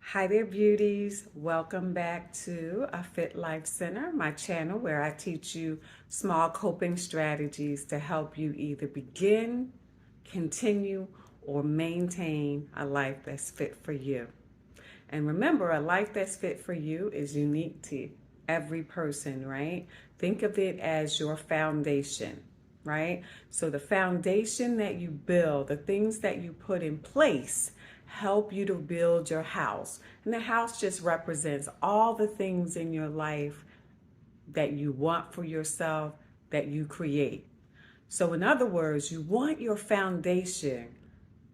Hi there, beauties. Welcome back to A Fit Life Center, my channel where I teach you small coping strategies to help you either begin, continue, or maintain a life that's fit for you. And remember, a life that's fit for you is unique to every person, right? Think of it as your foundation, right? So the foundation that you build, the things that you put in place, help you to build your house. And the house just represents all the things in your life that you want for yourself, that you create. So, in other words, you want your foundation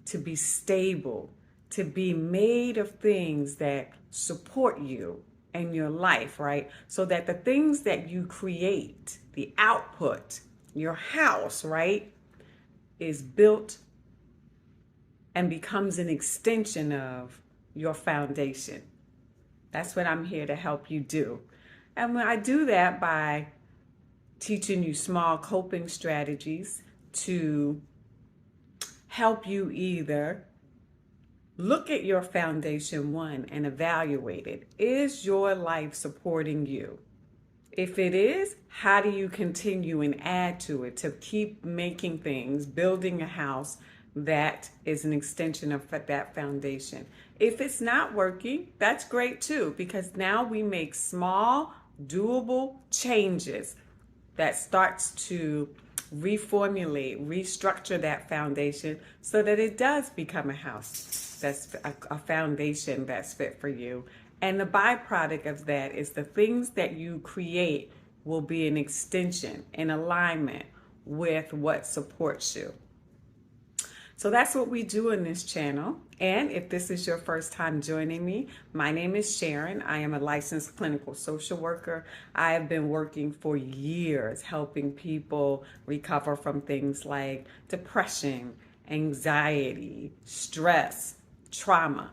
to be stable, to be made of things that support you and your life, right? So that the things that you create, the output, your house, right, is built and becomes an extension of your foundation. That's what I'm here to help you do. And I do that by teaching you small coping strategies to help you either look at your foundation one and evaluate it. Is your life supporting you? If it is, how do you continue and add to it to keep making things, building a house that is an extension of that foundation? If it's not working, that's great too, because now we make small, doable changes that starts to reformulate, restructure that foundation so that it does become a house that's a foundation that's fit for you. And the byproduct of that is the things that you create will be an extension, in alignment with what supports you. So that's what we do in this channel. And if this is your first time joining me, my name is Sharon. I am a licensed clinical social worker. I have been working for years helping people recover from things like depression, anxiety, stress, trauma.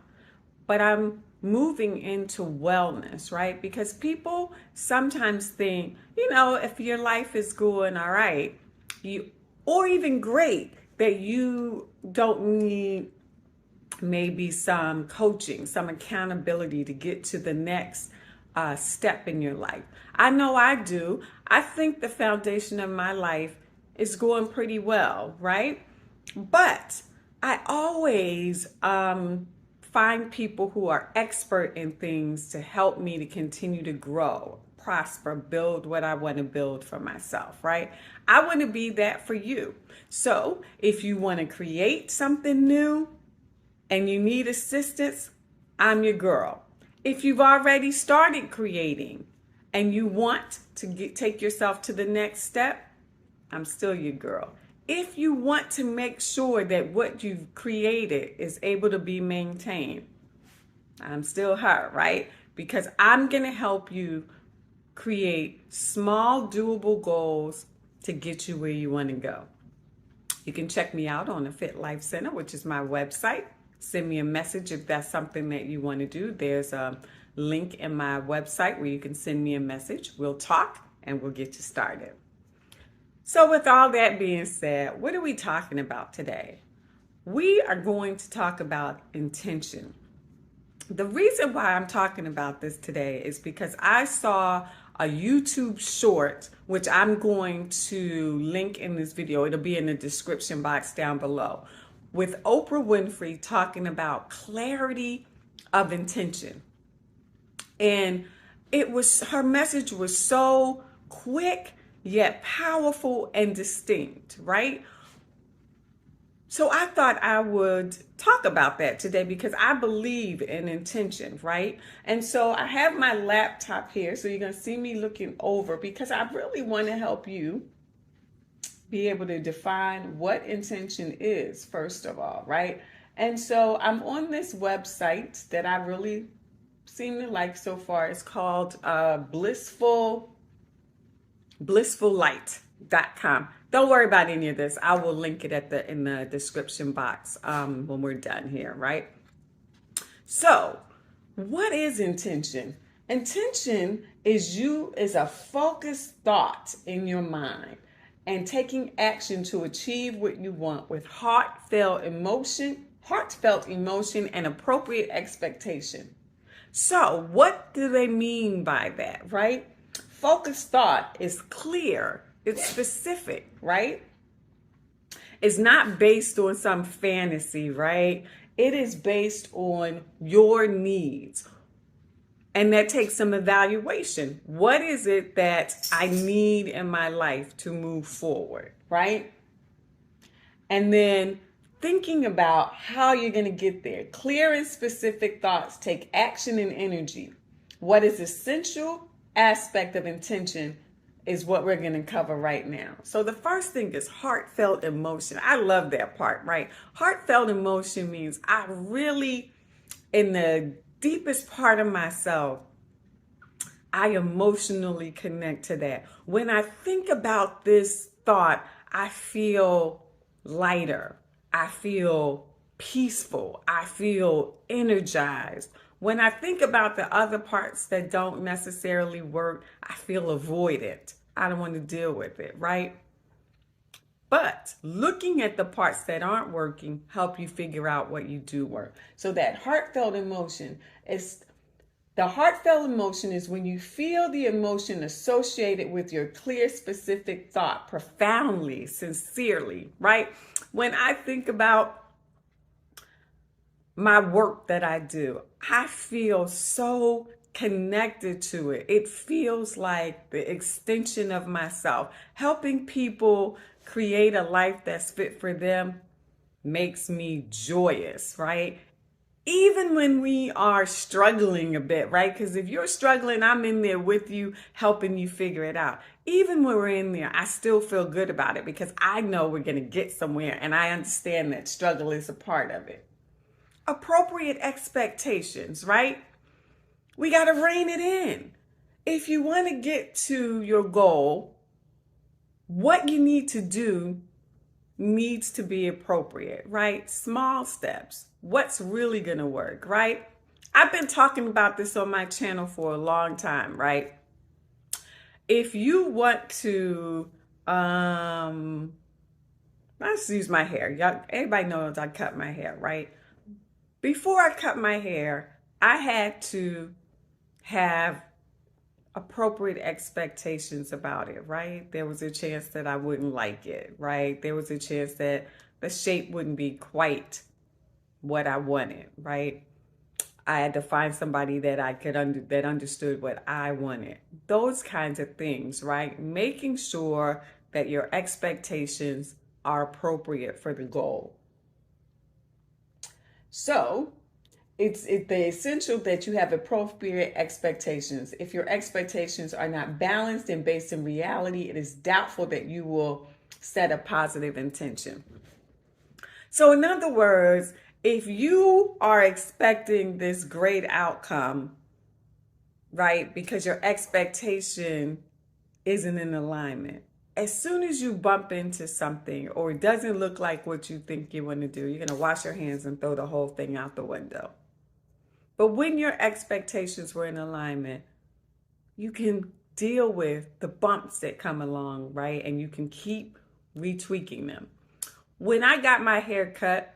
But I'm moving into wellness, right? Because people sometimes think, if your life is going all right, or even great, that you don't need maybe some coaching, some accountability to get to the next step in your life. I know I do. I think the foundation of my life is going pretty well, right? But I always find people who are expert in things to help me to continue to grow, prosper, build what I want to build for myself, right? I want to be that for you. So if you want to create something new and you need assistance, I'm your girl. If you've already started creating and you want to take yourself to the next step, I'm still your girl. If you want to make sure that what you've created is able to be maintained, I'm still her, right? Because I'm going to help you create small, doable goals to get you where you want to go. You can check me out on the Fit Life Center, which is my website. Send me a message if that's something that you want to do. There's a link in my website where you can send me a message. We'll talk and we'll get you started. So with all that being said, what are we talking about today? We are going to talk about intention. The reason why I'm talking about this today is because I saw a YouTube short, which I'm going to link in this video. It'll be in the description box down below, with Oprah Winfrey talking about clarity of intention. And her message was so quick, yet powerful and distinct, right? So I thought I would talk about that today because I believe in intention, right? And so I have my laptop here, so you're going to see me looking over because I really want to help you be able to define what intention is, first of all, right? And so I'm on this website that I really seem to like so far. It's called blissfullight.com. Don't worry about any of this. I will link it in the description box when we're done here, right? So, what is intention? Intention is a focused thought in your mind and taking action to achieve what you want with heartfelt emotion and appropriate expectation. So what do they mean by that, right? Focused thought is clear, it's specific, right? It's not based on some fantasy, right? It is based on your needs. And that takes some evaluation. What is it that I need in my life to move forward, right? And then thinking about how you're going to get there. Clear and specific thoughts take action and energy. What is essential aspect of intention is what we're going to cover right now. So the first thing is heartfelt emotion. I love that part, right? Heartfelt emotion means I really, in the deepest part of myself, I emotionally connect to that. When I think about this thought, I feel lighter. I feel peaceful. I feel energized. When I think about the other parts that don't necessarily work, I feel avoidant. I don't want to deal with it, right? But looking at the parts that aren't working help you figure out what you do work. So that heartfelt emotion is the heartfelt emotion is when you feel the emotion associated with your clear, specific thought profoundly, sincerely, right? When I think about my work that I do, I feel so connected to it. It feels like the extension of myself. Helping people create a life that's fit for them makes me joyous, right? Even when we are struggling a bit, right? Because if you're struggling, I'm in there with you, helping you figure it out. Even when we're in there, I still feel good about it because I know we're going to get somewhere and I understand that struggle is a part of it. Appropriate expectations, right? We got to rein it in. If you want to get to your goal, what you need to do needs to be appropriate, right? Small steps. What's really going to work, right? I've been talking about this on my channel for a long time, right? If you want to, let's use my hair. Y'all, everybody knows I cut my hair, right? Before I cut my hair, I had to have appropriate expectations about it, right? There was a chance that I wouldn't like it, right? There was a chance that the shape wouldn't be quite what I wanted, right? I had to find somebody that I could that understood what I wanted. Those kinds of things, right? Making sure that your expectations are appropriate for the goal. So, it's the essential that you have appropriate expectations. If your expectations are not balanced and based in reality, it is doubtful that you will set a positive intention. So in other words, if you are expecting this great outcome, right, because your expectation isn't in alignment, as soon as you bump into something or it doesn't look like what you think you want to do, you're going to wash your hands and throw the whole thing out the window. But when your expectations were in alignment, you can deal with the bumps that come along, right? And you can keep retweaking them. When I got my hair cut,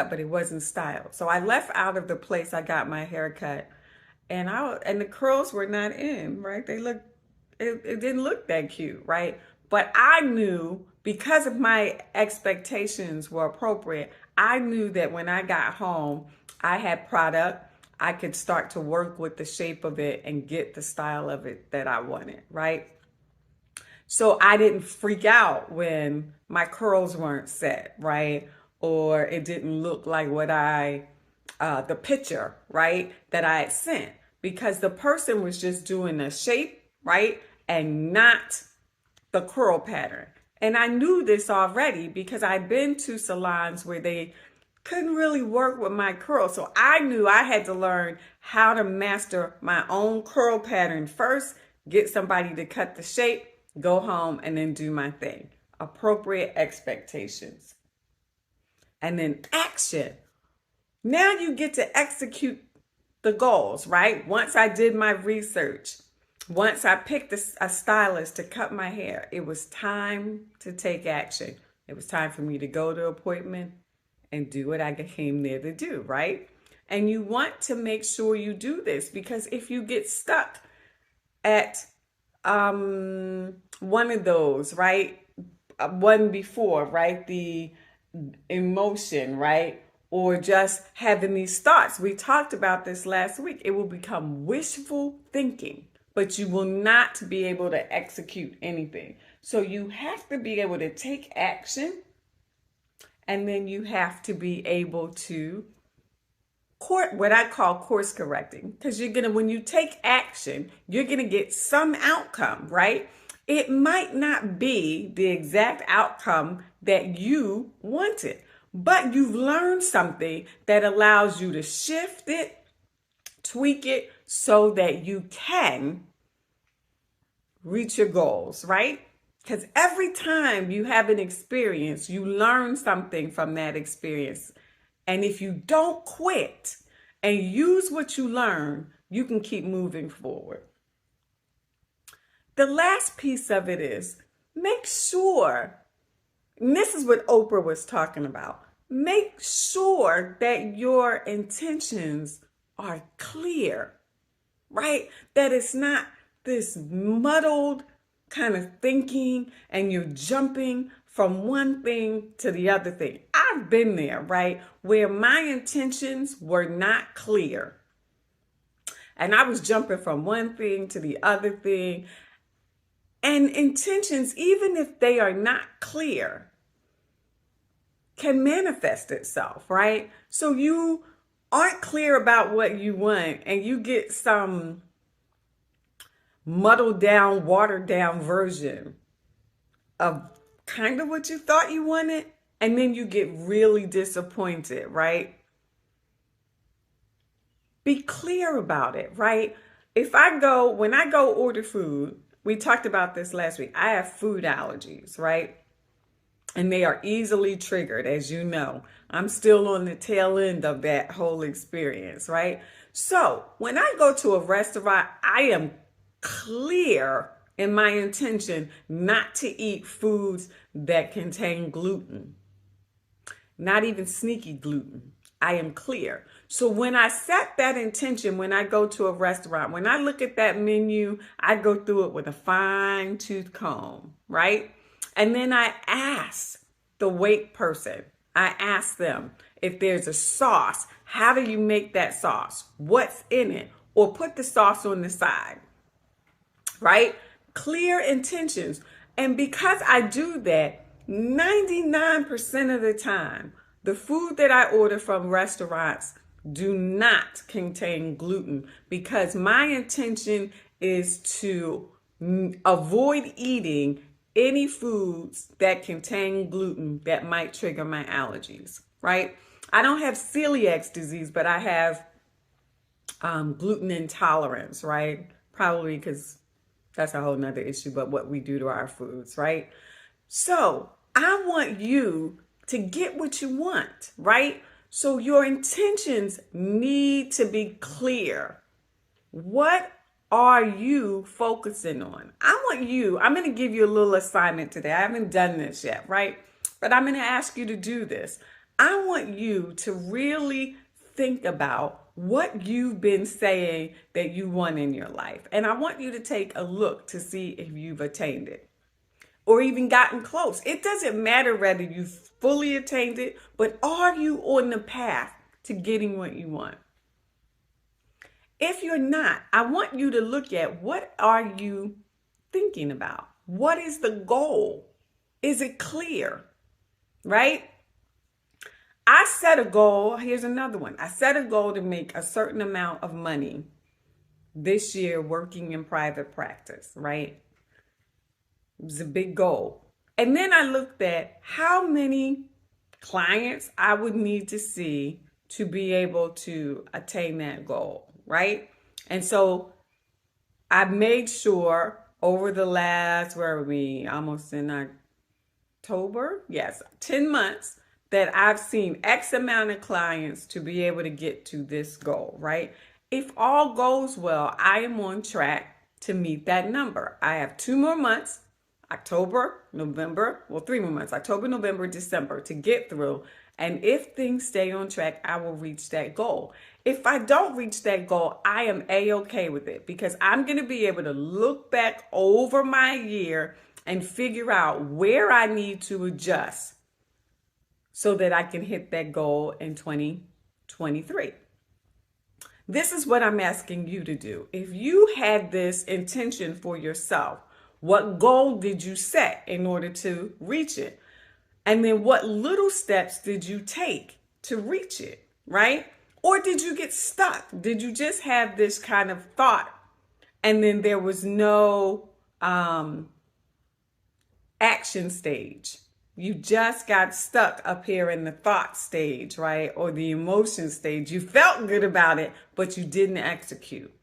but it wasn't styled. So I left out of the place I got my hair cut, and the curls were not in, right? It didn't look that cute, right? But I knew, because of my expectations were appropriate, I knew that when I got home, I had product. I could start to work with the shape of it and get the style of it that I wanted, right? So I didn't freak out when my curls weren't set, right? Or it didn't look like what the picture, right, that I had sent, because the person was just doing the shape, right, and not the curl pattern. And I knew this already because I'd been to salons where they couldn't really work with my curls. So I knew I had to learn how to master my own curl pattern first, get somebody to cut the shape, go home, and then do my thing. Appropriate expectations. And then action. Now you get to execute the goals, right? Once I did my research, once I picked a stylist to cut my hair, it was time to take action. It was time for me to go to an appointment and do what I came there to do, right? And you want to make sure you do this, because if you get stuck at one of those, right? One before, right? The emotion, right? Or just having these thoughts. We talked about this last week. It will become wishful thinking, but you will not be able to execute anything. So you have to be able to take action, and then you have to be able to what I call course correcting, because when you take action, you're gonna get some outcome, right? It might not be the exact outcome that you wanted, but you've learned something that allows you to shift it, tweak it, so that you can reach your goals, right? Because every time you have an experience, you learn something from that experience. And if you don't quit and use what you learn, you can keep moving forward. The last piece of it is make sure, and this is what Oprah was talking about, make sure that your intentions are clear, right? That it's not this muddled kind of thinking and you're jumping from one thing to the other thing. I've been there, right? Where my intentions were not clear. And I was jumping from one thing to the other thing. And intentions, even if they are not clear, can manifest itself, right? So you aren't clear about what you want and you get some muddled down, watered down version of kind of what you thought you wanted, and then you get really disappointed, right? Be clear about it, right? When I go order food, we talked about this last week. I have food allergies, right? And they are easily triggered, as you know. I'm still on the tail end of that whole experience, right? So when I go to a restaurant, I am clear in my intention not to eat foods that contain gluten, not even sneaky gluten. I am clear. So when I set that intention, when I go to a restaurant, when I look at that menu, I go through it with a fine tooth comb, right? And then I ask the wait person, I ask them if there's a sauce, how do you make that sauce? What's in it? Or put the sauce on the side, right? Clear intentions. And because I do that, 99% of the time, the food that I order from restaurants do not contain gluten, because my intention is to avoid eating any foods that contain gluten that might trigger my allergies, right? I don't have celiac disease, but I have gluten intolerance, right? Probably because that's a whole nother issue, but what we do to our foods, right? So I want you to get what you want, right? So your intentions need to be clear. What are you focusing on? I'm going to give you a little assignment today. I haven't done this yet, right? But I'm going to ask you to do this. I want you to really think about what you've been saying that you want in your life. And I want you to take a look to see if you've attained it or even gotten close. It doesn't matter whether you fully attained it, but are you on the path to getting what you want? If you're not, I want you to look at, what are you thinking about? What is the goal? Is it clear? Right? I set a goal. Here's another one. I set a goal to make a certain amount of money this year working in private practice, right? It was a big goal. And then I looked at how many clients I would need to see to be able to attain that goal, right? And so I made sure over the last, where are we? Almost in October? Yes, 10 months, that I've seen X amount of clients to be able to get to this goal, right? If all goes well, I am on track to meet that number. I have 2 more months, October, November, well, 3 more months, October, November, December, to get through. And if things stay on track, I will reach that goal. If I don't reach that goal, I am A-okay with it, because I'm going to be able to look back over my year and figure out where I need to adjust so that I can hit that goal in 2023. This is what I'm asking you to do. If you had this intention for yourself, what goal did you set in order to reach it? And then what little steps did you take to reach it, right? Or did you get stuck? Did you just have this kind of thought and then there was no action stage? You just got stuck up here in the thought stage, right? Or the emotion stage. You felt good about it, but you didn't execute.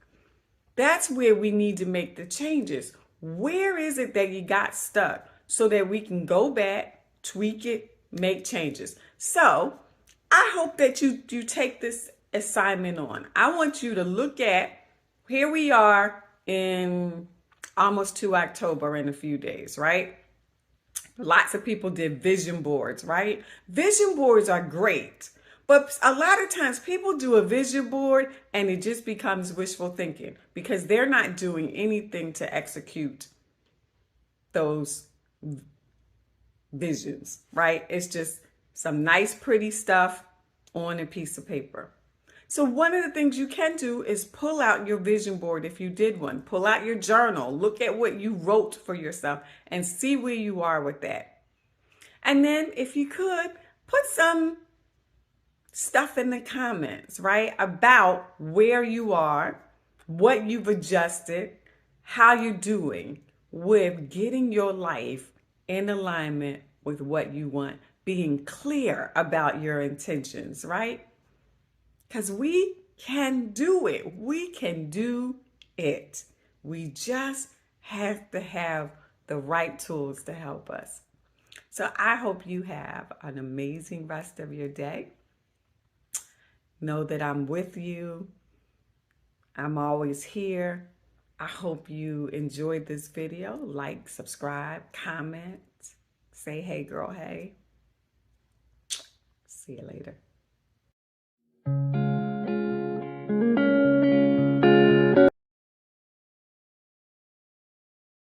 That's where we need to make the changes. Where is it that you got stuck so that we can go back, tweak it, make changes? So I hope that you take this assignment on. I want you to look at, here we are in almost to October in a few days, right? Lots of people did vision boards, right? Vision boards are great. But a lot of times people do a vision board and it just becomes wishful thinking because they're not doing anything to execute those visions, right? It's just some nice, pretty stuff on a piece of paper. So one of the things you can do is pull out your vision board if you did one. Pull out your journal. Look at what you wrote for yourself and see where you are with that. And then if you could, put some stuff in the comments, right? About where you are, what you've adjusted, how you're doing with getting your life in alignment with what you want, being clear about your intentions, right? Because we can do it. We can do it. We just have to have the right tools to help us. So I hope you have an amazing rest of your day. Know that I'm with you. I'm always here. I hope you enjoyed this video. Like, subscribe, comment, say hey girl, hey. See you later.